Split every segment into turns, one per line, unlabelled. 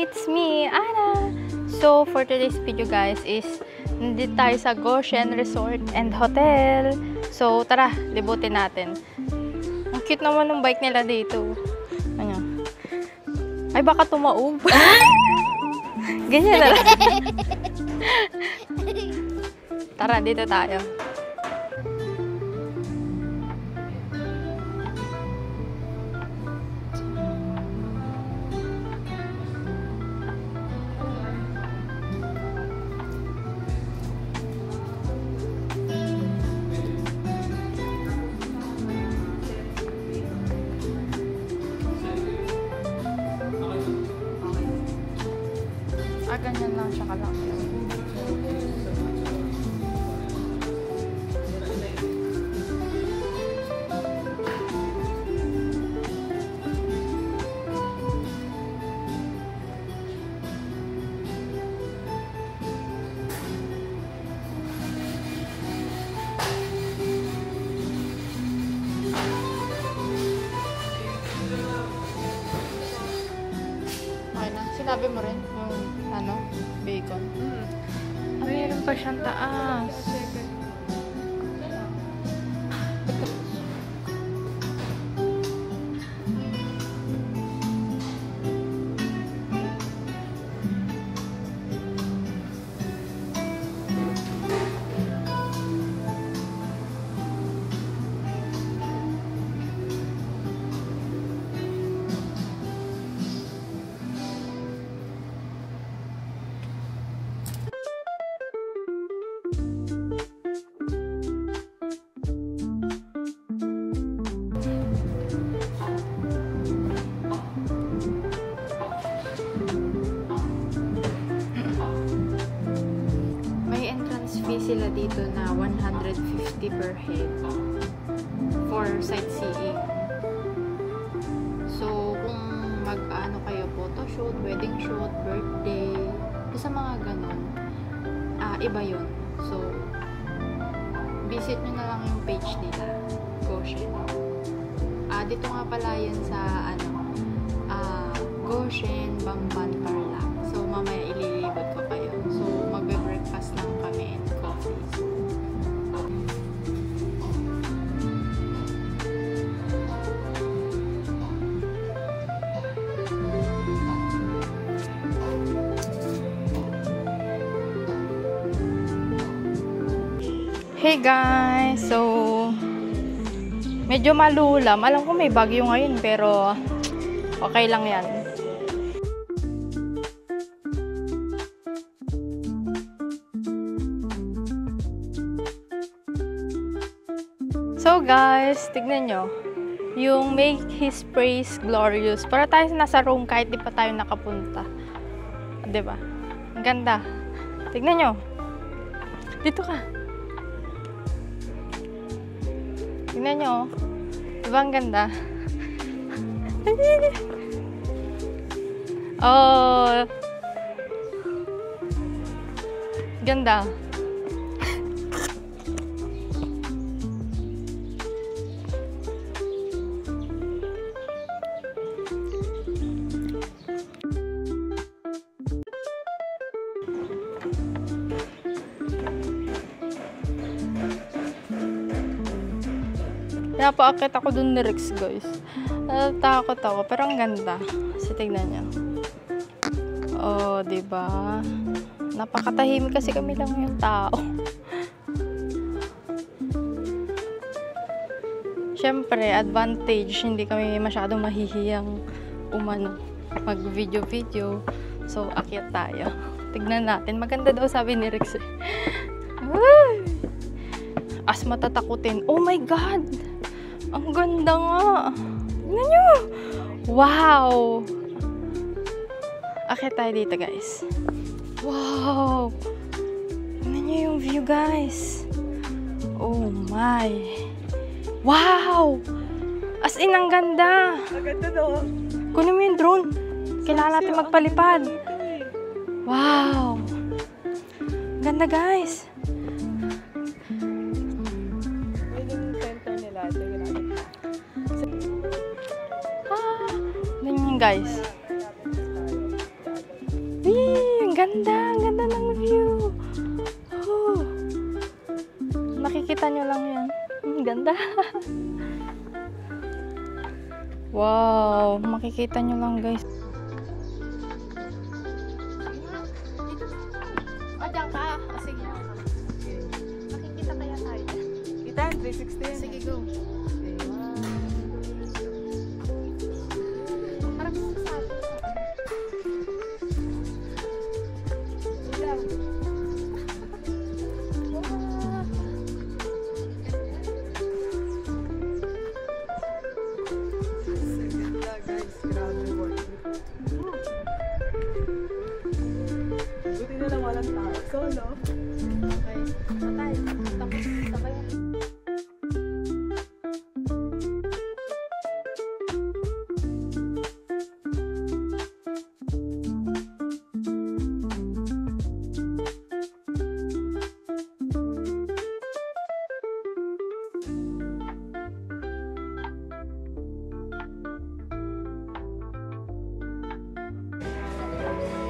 It's me, Ana! So, for today's video guys is nandito tayo sa Goshen Resort and Hotel. So, tara, libutin natin. Ang cute naman ng bike nila dito. Ano? Ay, baka tumaob. Ganyan na lang. Tara, dito tayo. Ganyan lang siya kalaki. Okay na, sinabi mo rin yung ano, bacon. Mayroon pa siyang taas. Sila dito na 150 per head for sightseeing. So, kung mag-ano kayo, photoshoot, wedding shoot, birthday, sa mga ganon, iba yun. So, visit nyo na lang yung page nila, Goshen. Dito nga pala yan sa Goshen, Bamban, Tarlac. So, mamaya ililibot ko kayo. So, magbe-breakfast lang kami and coffee. Hey guys! So, medyo malulam. Alam ko may bagyo ngayon pero okay lang yan. So guys, tignan nyo. Yung make his praise glorious. Para tayo nasa Rome kahit di pa tayo nakapunta. Diba? Ang ganda. Tignan nyo. Dito ka. Tignan nyo. Diba ang ganda? Oh. Ganda. Napaakit ako dun ni Rex, guys. Natatakot ako, pero ang ganda. Kasi tignan niyo. Oh, diba? Napakatahimik kasi kami lang yung tao. Siyempre, advantage, hindi kami masyadong mahihiyang mag-video-video. So, akyat tayo. Tignan natin. Maganda daw sabi ni Rex. As matatakutin. Oh my God! Ang ganda nga! Tignan nyo! Wow! Akyat tayo dito, guys. Wow! Tignan nyo yung view, guys. Oh my! Wow! As in, ang ganda!
Ang ganda daw.
Kunin mo yung drone. Kailangan natin magpalipad. Wow! Ganda, guys!
Yung center nila.
Ganyan, guys. Ang ganda ng view. Oh. Nakikita nyo lang yan. Ang ganda. Wow, makikita nyo lang guys. Diyan ka. Sige. Nakikita kaya tayo.
Kita, 360.
Sige, go. Parang sasabi.
Buti na lang walang tao. Solo.
Okay. Patay. Tapos, sabay.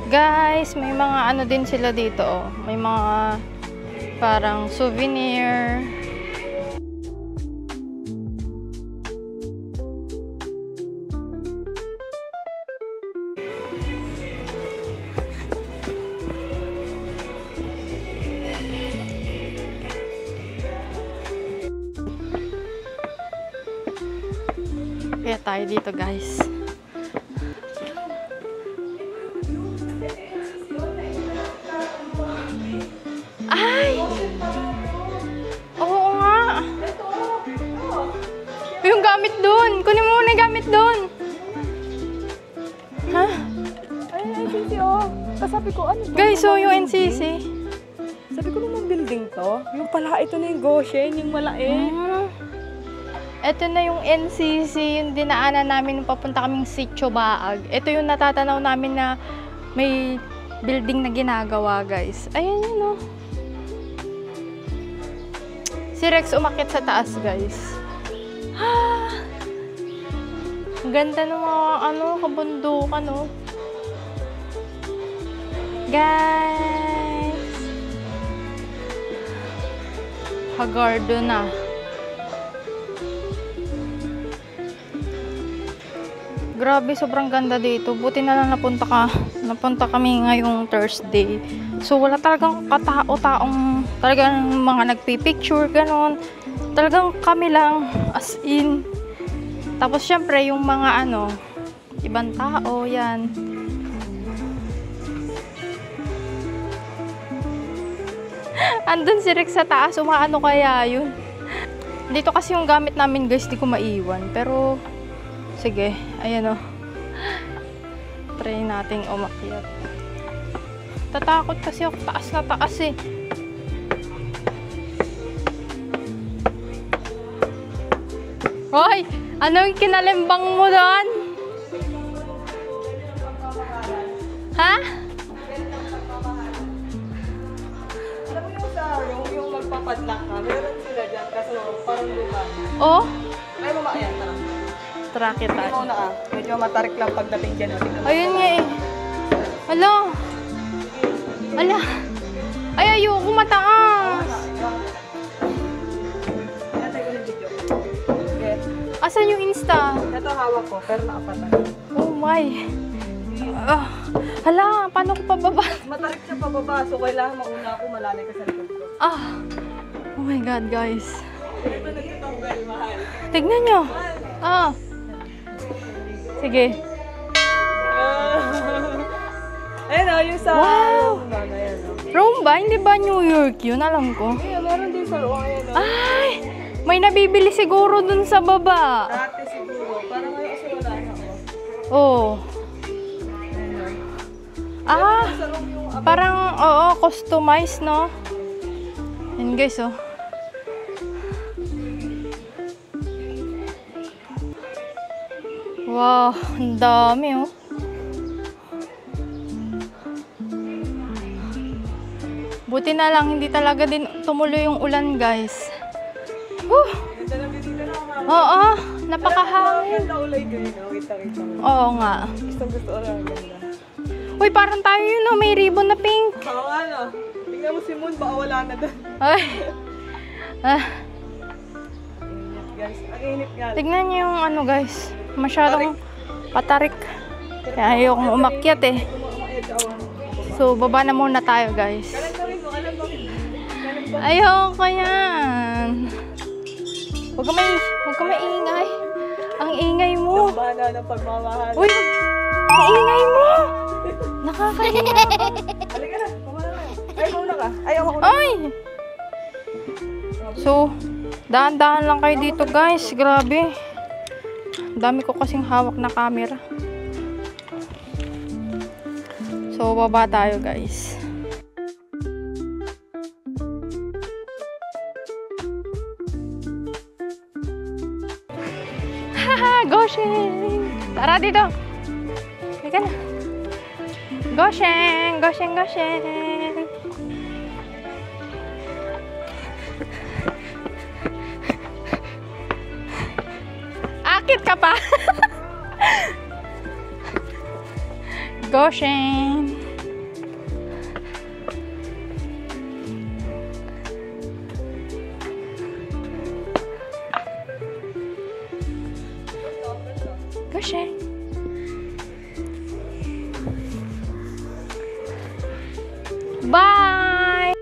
Guys, may mga ano din sila dito, oh. May mga parang souvenir. Kaya tayo dito, guys. Ay! Oo nga! Yung gamit doon! Kunin mo muna yung gamit doon! Ha?
Ay, NCC oh. Kasabi ko, ano to?
Guys, so yung NCC.
Sabi ko naman building to. Yung pala, ito na yung Goshen, yung malaki.
Ito na yung NCC, yung dinaanan namin nung papunta kaming Sitio Baag. Ito yung natatanaw namin na may building na ginagawa, guys. Ayan yun, oh. Si Rex umakyat sa taas, guys. Ah! Ang ganda ng mga kabundukan, oh. Guys! Hagardo na. Grabe, sobrang ganda dito. Buti na lang napunta kami ngayong Thursday. So, wala talagang katao-taong talagang mga nagpipicture, ganon. Talagang kami lang, as in. Tapos, syempre, yung mga ibang tao, yan. Andun si Rex sa taas, umaano kaya yun. Dito kasi yung gamit namin, guys, di ko maiwan. Pero, sige, ayan o. Try nating umakyat. Tatakot kasi ako, taas na taas eh. Hoy! Anong kinalimbang mo doon? Ha?
Alam mo yung sa yung magpapadlock ka, meron sila dyan kasi parang lupa.
Oh?
Ay, mama, ayan, tara.
Tara kita.
Tingnan mo na ah. Medyo matarik lang pagdating dyan. Oh. Tingnan mo.
Ayun nga eh. Ala. Ala. Ay, ayoko mataas.
Ayan, tayo ulit video. Okay.
Asan yung Insta?
Ito hawak ko, pero nakapatay.
Oh my. Hala, paano ko pababa?
Matarik siya pababa, so kailangan mauna ako, malalay ka sa likod ko.
Oh my God, guys.
Ito nagtatanggal, mahal.
Tignan nyo. Sige.
Ayun o, yung sa...
Wow!
Ayan o.
Rome ba? Hindi ba New York yun? Alam ko.
Ayan, meron din sa loob. Ayan o.
Ay! May nabibili siguro dun sa baba.
Dati siguro. Parang ngayon kasi wala na o.
Oh. Ah!
Sa room yung...
Parang, oo, customized, no? Yan, guys, oh. Wow, ang dami, oh. Buti na lang, hindi talaga din tumuloy yung ulan, guys. Whew!
Ganda na dito na ako.
Oo, napakahangin.
Ganda ulay ko yun. Kita.
Oo nga.
Gusto ko rin ang ganda.
Uy, parang tayo yun, no? May ribbon na pink.
Oo nga, no? Tingnan mo si Moon, baka wala na doon.
Ay. Ah,
Guys, ang init nga.
tignan niyo yung ano, guys. Masyadong patarik. Kaya ayokong umakyat eh. So, baba na muna tayo, guys.
Kanan mo rin.
Ayoko yan. Huwag ka maingay. Ang ingay mo.
Bana ng pagmamahal.
Uy, ang ingay mo. Nakakahiya.
Halika na, pamana na. Ay, mauna ka. Ay, ako na.
Ay! So, dahan-dahan lang kayo dito, guys. Grabe. Dami ko kasing hawak na camera. So, baba tayo, guys. Haha, Gosheng! Tara dito. Halika na. Gosheng! Gosheng! Gosheng! Akit ka pa! Gosheng! Gosheng! Bye!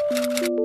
Thank you.